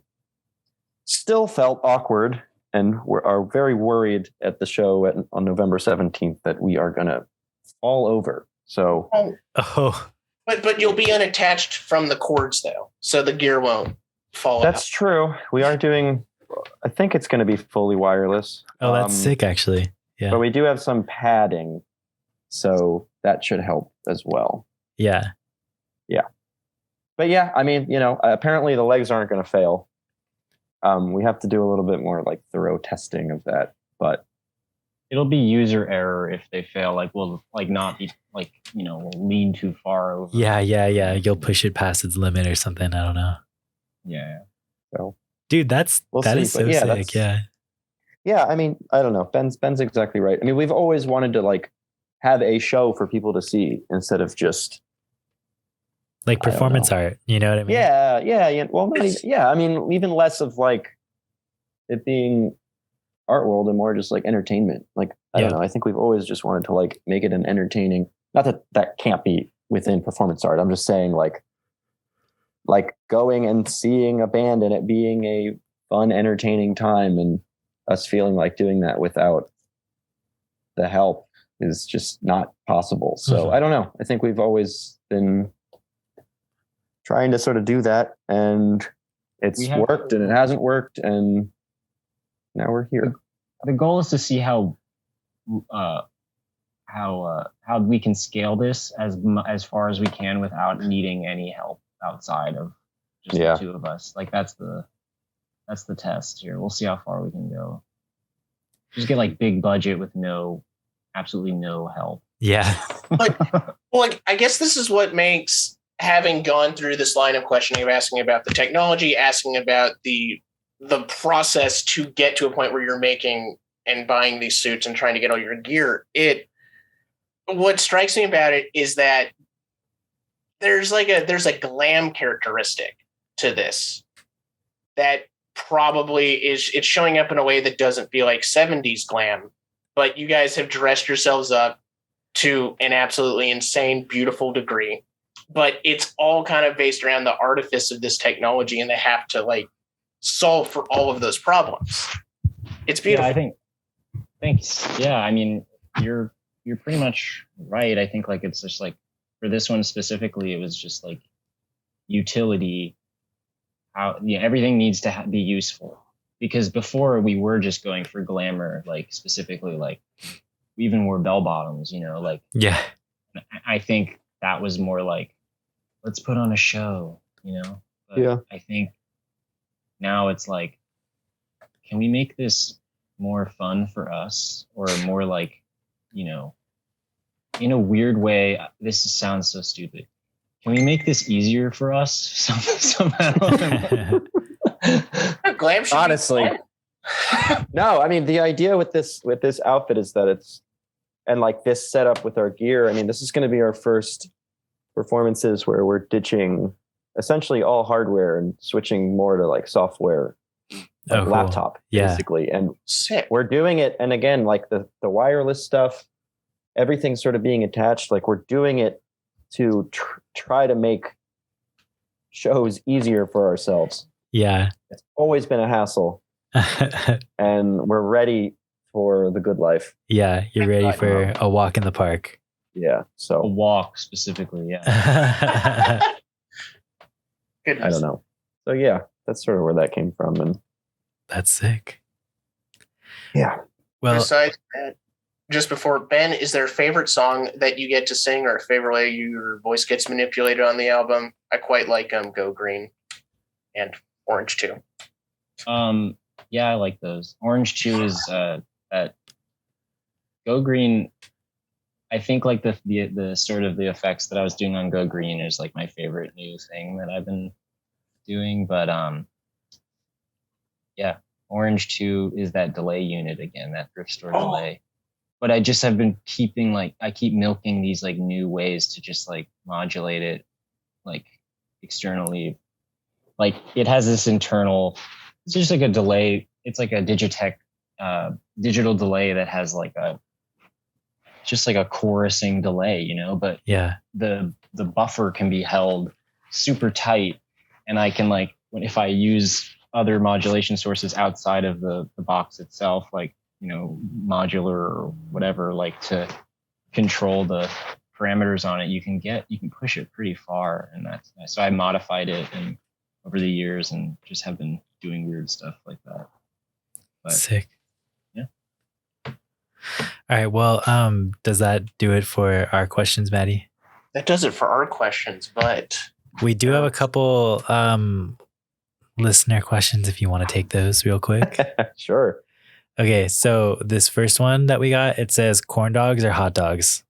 still felt awkward and are very worried at the show on November 17th that we are going to fall over. So, but you'll be unattached from the cords though, so the gear won't fall. That's true. We are doing, I think it's going to be fully wireless. Oh, that's sick, actually. Yeah. But we do have some padding, so that should help as well. Yeah. Yeah. But yeah, I mean, you know, apparently the legs aren't going to fail. We have to do a little bit more like thorough testing of that, but it'll be user error if they fail. Like we'll like not be like, you know, we'll lean too far over. Yeah. You'll push it past its limit or something. I don't know. Yeah. So Dude, that is so sick. Yeah. Yeah, I mean, I don't know. Ben's exactly right. I mean, we've always wanted to like have a show for people to see instead of just like performance art. You know what I mean? Yeah. Well, not even, I mean, even less of like it being art world and more just like entertainment. Like, I don't know. I think we've always just wanted to like make it an entertaining, not that can't be within performance art. I'm just saying like going and seeing a band and it being a fun, entertaining time and us feeling like doing that without the help is just not possible. So I don't know. I think we've always been trying to sort of do that, and it's worked and it hasn't worked, and now we're here. The goal is to see how we can scale this as far as we can without needing any help outside of just the two of us. Like that's the test here. We'll see how far we can go. Just get like big budget with absolutely no help. Yeah. But like, I guess this is what makes having gone through this line of questioning of asking about the technology, asking about the process to get to a point where you're making and buying these suits and trying to get all your gear. What strikes me about it is that there's a glam characteristic to this that probably it's showing up in a way that doesn't feel like 70s glam, but you guys have dressed yourselves up to an absolutely insane, beautiful degree. But it's all kind of based around the artifice of this technology, and they have to like solve for all of those problems. It's beautiful. Yeah, thanks. Yeah, I mean, you're pretty much right. I think like it's just like for this one specifically, it was just like utility. Everything needs to be useful, because before we were just going for glamour, like specifically like we even wore bell bottoms, like I think that was more like let's put on a show, But I think now it's like, can we make this more fun for us, or more like, in a weird way, this sounds so stupid. Can we make this easier for us somehow? Honestly, no. I mean, the idea with this outfit is that and like this setup with our gear. I mean, this is going to be our first performances where we're ditching essentially all hardware and switching more to like software, laptop, basically. And we're doing it. And again, like the wireless stuff, everything's sort of being attached. Like we're doing it to try to make shows easier for ourselves. Yeah. It's always been a hassle. And we're ready for the good life. Yeah. You're ready for a walk in the park. Yeah. So a walk specifically. Yeah. I don't know. So yeah, that's sort of where that came from. And that's sick. Yeah. Well, besides that, just before, Ben, is there a favorite song that you get to sing, or a favorite way your voice gets manipulated on the album? I quite like Go Green and Orange 2. Yeah, I like those. Orange 2 is that Go Green. I think like the sort of the effects that I was doing on Go Green is like my favorite new thing that I've been doing. But yeah, Orange 2 is that delay unit again, that thrift store delay. But I just have been keeping I keep milking these like new ways to just like modulate it like externally. Like it has this internal, it's just like a delay. It's like a Digitech digital delay that has like just like a chorusing delay, but the buffer can be held super tight, and I can like, if I use other modulation sources outside of the box itself, like, modular or whatever, like to control the parameters on it, you can push it pretty far. And so I modified it over the years and just have been doing weird stuff like that. But, sick. Yeah. All right. Well, does that do it for our questions, Maddie? That does it for our questions, but we do have a couple listener questions if you want to take those real quick. Sure. Okay, so this first one that we got, it says corn dogs or hot dogs?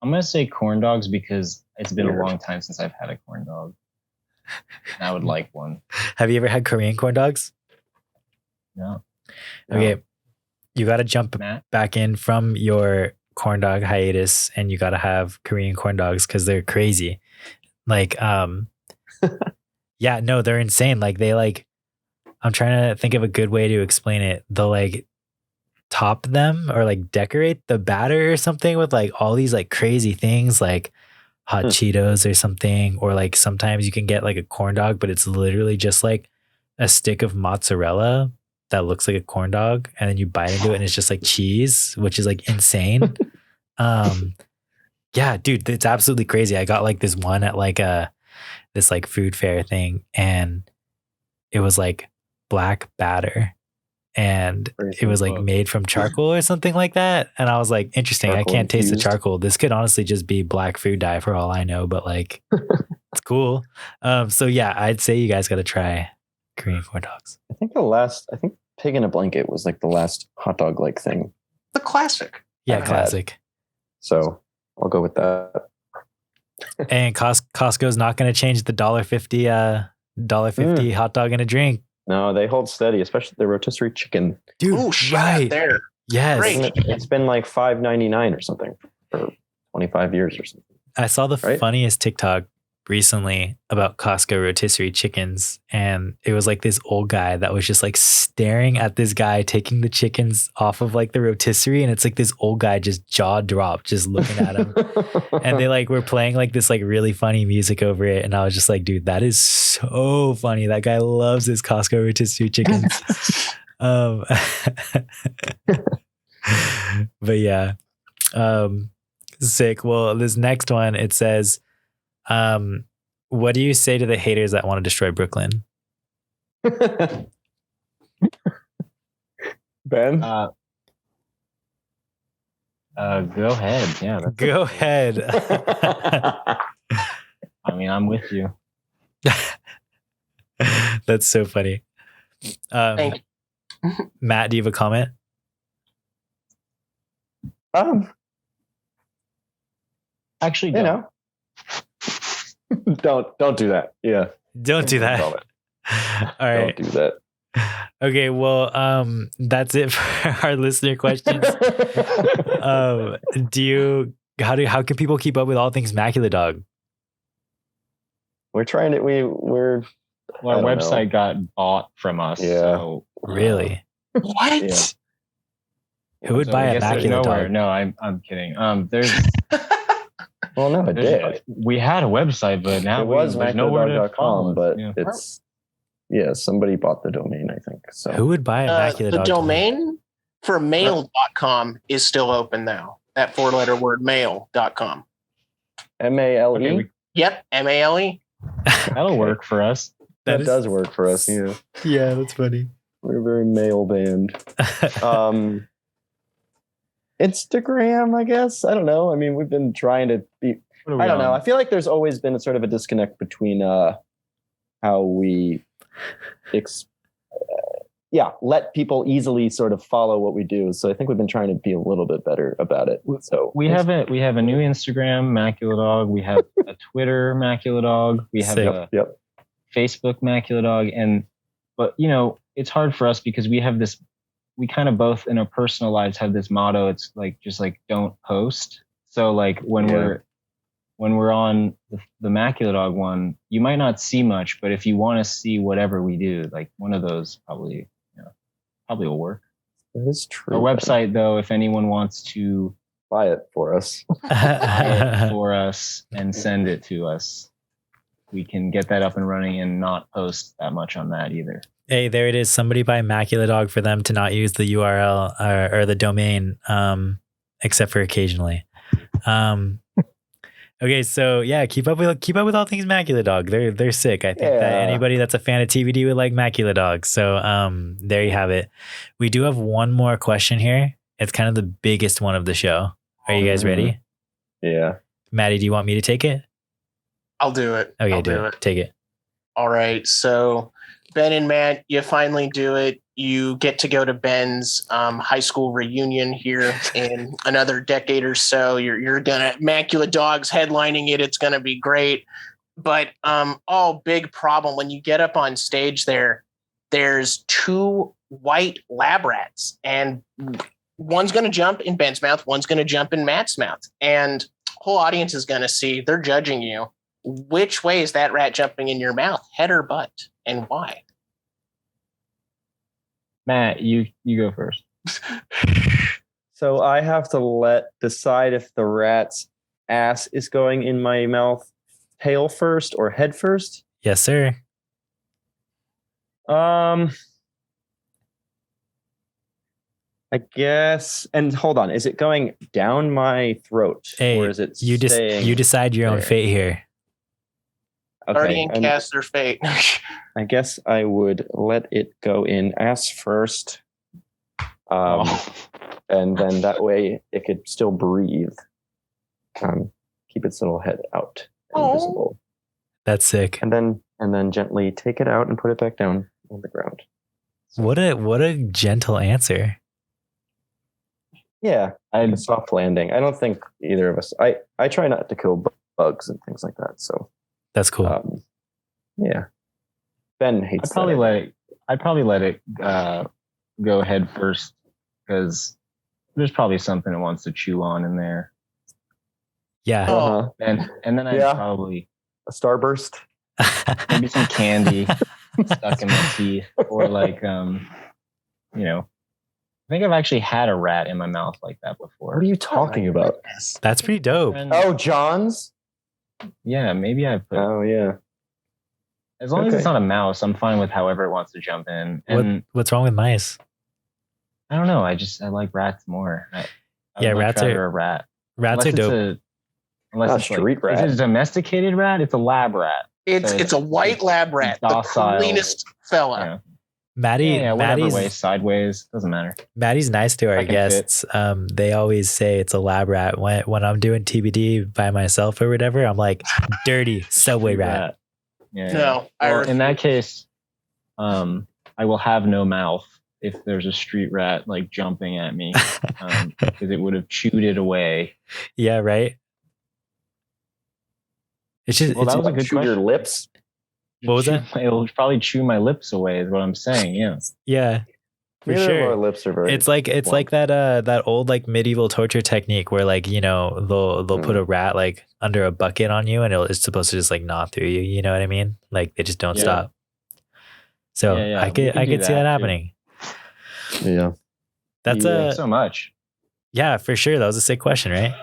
I'm going to say corn dogs because it's been a long time since I've had a corn dog. I would like one. Have you ever had Korean corn dogs? No. Okay. You got to jump Matt? back in from your corn dog hiatus and you got to have Korean corn dogs because they're crazy. Like, yeah, no, they're insane. Like they like, I'm trying to think of a good way to explain it. They'll like top them or like decorate the batter or something with like all these like crazy things like hot Cheetos or something. Or like sometimes you can get like a corn dog, but it's literally just like a stick of mozzarella that looks like a corn dog. And then you bite into it and it's just like cheese, which is like insane. Yeah, dude, it's absolutely crazy. I got like this one at like this like food fair thing and it was like black batter and it was like made from charcoal or something like that. And I was like, interesting. I can't taste the charcoal. This could honestly just be black food dye for all I know, but like it's cool. So yeah, I'd say you guys got to try Korean corn dogs. I think pig in a blanket was like the last hot dog like thing. The classic. Yeah, classic. So I'll go with that. And Costco's not going to change the $1.50 hot dog and a drink. No, they hold steady, especially the rotisserie chicken. Dude, Oh, right there. Yes. Great. It's been like $5.99 or something for 25 years or something. I saw the funniest TikTok recently about Costco rotisserie chickens. And it was like this old guy that was just like staring at this guy taking the chickens off of like the rotisserie. And it's like this old guy just jaw dropped, just looking at him. And they like were playing like this like really funny music over it. And I was just like, dude, that is so funny. That guy loves his Costco rotisserie chickens. But yeah. Sick. Well, this next one, it says, what do you say to the haters that want to destroy Brooklyn? Ben? Go ahead. Yeah. Go ahead. I mean, I'm with you. That's so funny. Thank you. Matt, do you have a comment? Actually, you know, don't do that. Yeah. Don't do that. All right. Don't do that. Okay. Well, that's it for our listener questions. How can people keep up with all things Macula Dog? We're trying to, our website got bought from us. Yeah. So, really? What? Yeah. Who would buy a Macula Dog? No, I'm kidding. There's well, no, it did. We had a website, but now it was maculadog.com, but it's somebody bought the domain, I think. So who would buy a Macula Dog? The domain for mail.com is still open now. That 4-letter word mail.com. MALE? Okay, Yep, MALE. That'll work for us. That does work for us, yeah. Yeah, that's funny. We're a very male band. Instagram, I guess. I don't know. I mean, we've been trying to be. I don't know. I feel like there's always been a sort of a disconnect between how we, let people easily sort of follow what we do. So I think we've been trying to be a little bit better about it. So we have a new Instagram, Macula Dog. We have a Twitter, Macula Dog. We have a Facebook, Macula Dog. But it's hard for us because we have this. We kind of both in our personal lives have this motto. It's like just like don't post. So like when we're on the Macula Dog one, you might not see much, but if you want to see whatever we do, like one of those probably will work. That is true. Our website, though, if anyone wants to buy it for us, and send it to us, we can get that up and running and not post that much on that either. Hey, there it is. Somebody buy Macula Dog for them to not use the URL or the domain, except for occasionally. Okay, so yeah, keep up with all things Macula Dog. They're sick. I think that anybody that's a fan of TBD would like Macula Dog. So there you have it. We do have one more question here. It's kind of the biggest one of the show. Are you guys ready? Yeah. Maddie, do you want me to take it? I'll do it. Okay, I'll do it. Take it. All right. So Ben and Matt, you finally do it. You get to go to Ben's high school reunion here in another decade or so. You're gonna Macula Dog's headlining it. It's gonna be great. But big problem when you get up on stage there's 2 white lab rats, and one's going to jump in Ben's mouth, one's going to jump in Matt's mouth, and whole audience is going to see, they're judging you. Which way is that rat jumping in your mouth, head or butt, and why? Matt, you go first. So I have to decide if the rat's ass is going in my mouth tail first or head first. Yes, sir. I guess. And hold on, is it going down my throat, or is it? You decide your own fate here. Okay, Guardian cast their fate. I guess I would let it go in ass first, and then that way it could still breathe. Keep its little head out, invisible. That's sick. And then gently take it out and put it back down on the ground. What a gentle answer. Yeah, a soft landing. I don't think either of us. I try not to kill bugs and things like that. So that's cool. Yeah, Ben hates. I'd probably let it go head first, because there's probably something it wants to chew on in there. Yeah. Uh-huh. And then I'd probably a starburst, maybe some candy stuck in my teeth, or like I think I've actually had a rat in my mouth like that before. What are you talking about? That's pretty dope. John's? Yeah, maybe I've put. Oh, yeah. As long as it's not a mouse, I'm fine with however it wants to jump in. And what's wrong with mice? I don't know. I like rats more. Rats are a rat. Rats are dope. Unless it's street rat. It's a domesticated rat. It's a lab rat. It's a white lab rat, the cleanest fella. Yeah. Maddie's way, sideways, doesn't matter. Maddie's nice to our guests. They always say it's a lab rat. When I'm doing TBD by myself or whatever, I'm like, dirty subway rat. Yeah. No, in that case, I will have no mouth if there's a street rat like jumping at me, because it would have chewed it away. Yeah, right. It's just that was a good question. Your lips. What was that? It'll probably chew my lips away, is what I'm saying. Yeah. Yeah. For Neither sure. of our lips are very. It's like that old like medieval torture technique where like, they'll put a rat like under a bucket on you and it's supposed to just like gnaw through you. You know what I mean? Like they just don't stop. So I could see that happening. Yeah. That's so much. Yeah, for sure. That was a sick question, right?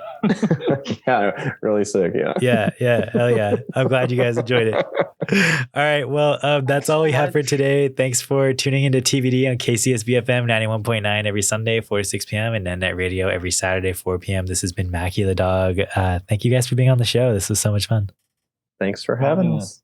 Yeah, really sick. Yeah. Hell yeah. I'm glad you guys enjoyed it. All right. Well, that's all we have for today. Thanks for tuning into TBD on KCSB FM 91.9 every Sunday, 4 to 6 p.m. and Net Radio every Saturday, 4 p.m. This has been Macula Dog. Thank you guys for being on the show. This was so much fun. Thanks for having us.